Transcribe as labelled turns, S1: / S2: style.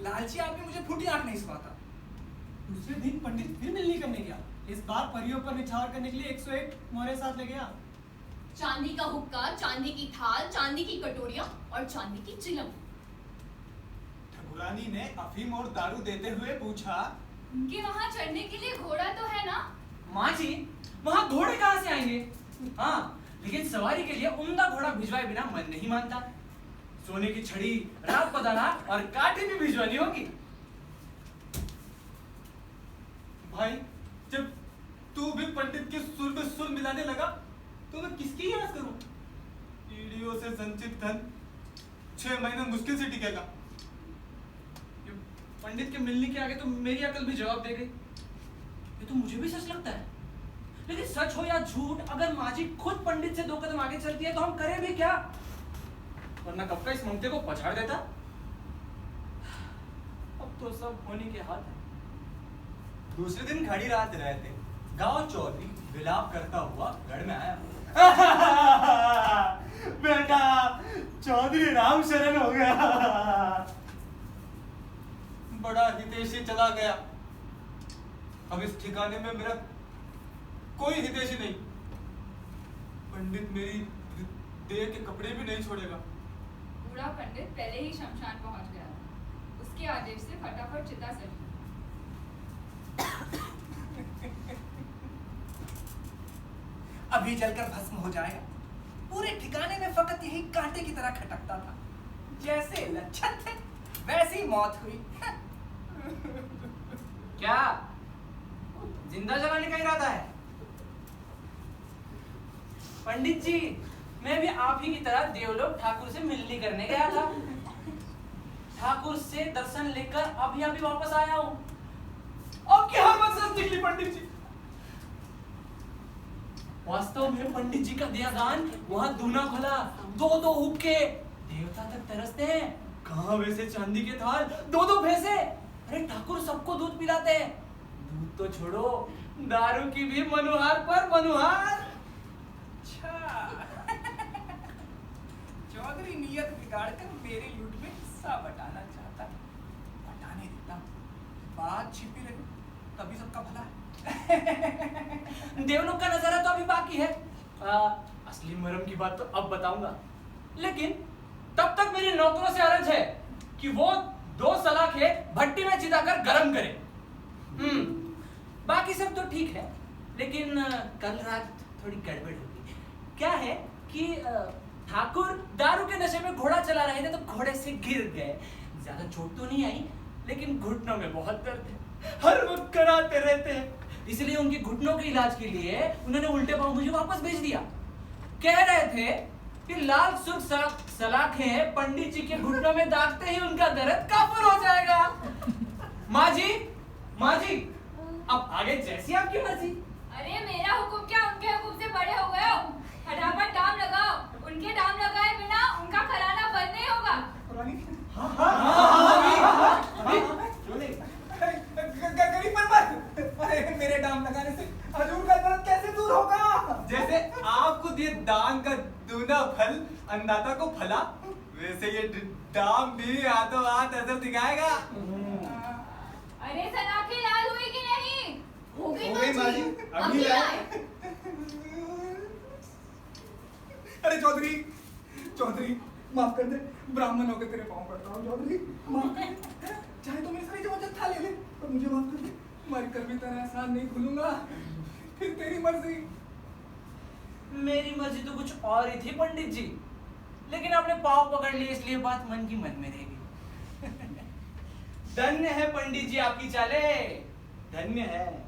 S1: लालची आदमी मुझे फूटी आंख नहीं सिखाता।
S2: दूसरे दिन पंडित फिर मिलनी करने गया। इस बार परियों पर निछावर करने के लिए 101 मोहरे साथ ले गया।
S3: चांदी का हुक्का, चांदी की थाल, चांदी की कटोरियां और चांदी की चिलम।
S4: ठाकुरानी ने अफीम और दारू देते हुए पूछा,
S3: उनके वहाँ चढ़ने के लिए घोड़ा तो है ना?
S1: माँ जी, वहाँ घोड़े कहाँ से आएंगे? हाँ, लेकिन सवारी के लिए उम्दा घोड़ा भिजवाए बिना मन नहीं मानता। सोने की छड़ी, रात पदाना और काठी भी भिजवानी होगी।
S4: भाई जब तू भी पंडित के सुर में सुर मिलाने लगा तो मैं किसकी याद करूं? ईडीओ से संचित धन 6 महीने मुश्किल से टिकेगा।
S1: पंडित के मिलने के आगे तो मेरी अकल भी जवाब दे गई। ये तो मुझे भी सच लगता है, लेकिन सच हो या झूठ, अगर माँ जी खुद पंडित से 2 कदम आगे चलती है तो हम करें भी क्या? वरना कब का इस ममते को पछाड़ देता। अब तो सब होने के हाथ है।
S5: दूसरे दिन खड़ी रात रहते गांव चौधरी विलाप करता हुआ गढ़ में आया। बेटा चौधरी राम शरण हो गया।
S4: बड़ा हितैषी चला गया। अब इस ठिकाने में मेरा कोई हितैषी नहीं। पंडित मेरी देह के कपड़े भी नहीं छोड़ेगा।
S6: बूढ़ा पंडित पहले ही शमशान पहुंच गया। उसके आदेश से फटाफट चिता सजी।
S1: अभी जलकर भस्म हो जाएगा। पूरे ठिकाने में फकत यही कांटे की तरह खटकता था। जैसे लक्षण थे वैसी मौत हुई। क्या जिंदा जलाने का इरादा है? पंडित जी, मैं भी आप ही की तरह देवलोक ठाकुर से मिलनी करने गया था। ठाकुर से दर्शन लेकर अभी वापस आया हूँ। अब क्या मकसद निकली पंडित जी? वास्तव में पंडित जी का दियादान वहां दूना खुला, 2-2 हुक्के, देवता तक तरसते हैं। कहाँ वैसे चांदी के थाल, 2-2 भैंसे। अरे ठाकुर सबको दूध पिलाते हैं। दूध तो छोड़ो, दारू की भी मनुहार पर मनुहार। अच्छा चौधरी नियत बिगाड़कर मेरी लूट में हिस्सा बटाना चाहता। बटाने देता, बात छिपी रही तभी सबका भला है। देवलोक का नजारा तो अभी बाकी है। असली मरम की बात तो अब बताऊंगा, लेकिन तब तक मेरे नौकरों से अर्ज है कि वो 2 सलाखें भट्टी में चिताकर गरम करें। बाकी सब तो ठीक है, लेकिन कल रात थोड़ी गड़बड़ होगी। क्या है कि ठाकुर दारू के नशे में घोड़ा चला रहे थे तो घोड़े से गिर गए। ज्यादा चोट तो नहीं आई, लेकिन घुटनों में बहुत दर्द है। हर वक्त कराते रहते हैं, इसलिए उनके घुटनों के इलाज के लिए उन्होंने उल्टे पांव मुझे वापस भेज दिया। कह रहे थे कि लाल सुर्ख सलाखें पंडित जी के घुटनों में दागते ही उनका दर्द काफूर हो जाएगा। माँ जी, अब आगे जैसी आपकी मर्जी।
S6: अरे मेरा हुक्म क्या उनके हुक्म से बड़े हो गए हो? फटाफट दाम लगाओ। उनके दाम लगाए बिना उनका खजाना बंद नहीं होगा।
S1: गरीब मत। अरे मेरे दाम लगाने से हजूर का दर्द कैसे दूर होगा?
S4: जैसे आपको दिए दान का दूना फल अन्नदाता को फला, वैसे ये दाम भी हाथों हाथ असर दिखाएगा।
S6: अरे सलाखें लाल हुई कि नहीं?
S3: हो गई
S4: हो गई
S3: माँ जी,
S4: अभी लाए।
S1: अरे चौधरी माफ कर दे, ब्राह्मण होकर तेरे पाँव पड़ता हूँ। चौधरी माफ कर दे, चाहे तो मेरे सारी जबरदस्त था ले ले, पर मुझे माफ कर दे। मर कर भी तेरा एहसान नहीं भूलूंगा। फिर तेरी मर्जी। मेरी मर्जी तो कुछ और ही थी पंडित जी, लेकिन आपने पाँव पकड़ लिए इसलिए बात मन की मन में रहेगी। धन्य है पंडित जी आपकी चालें, धन्य है।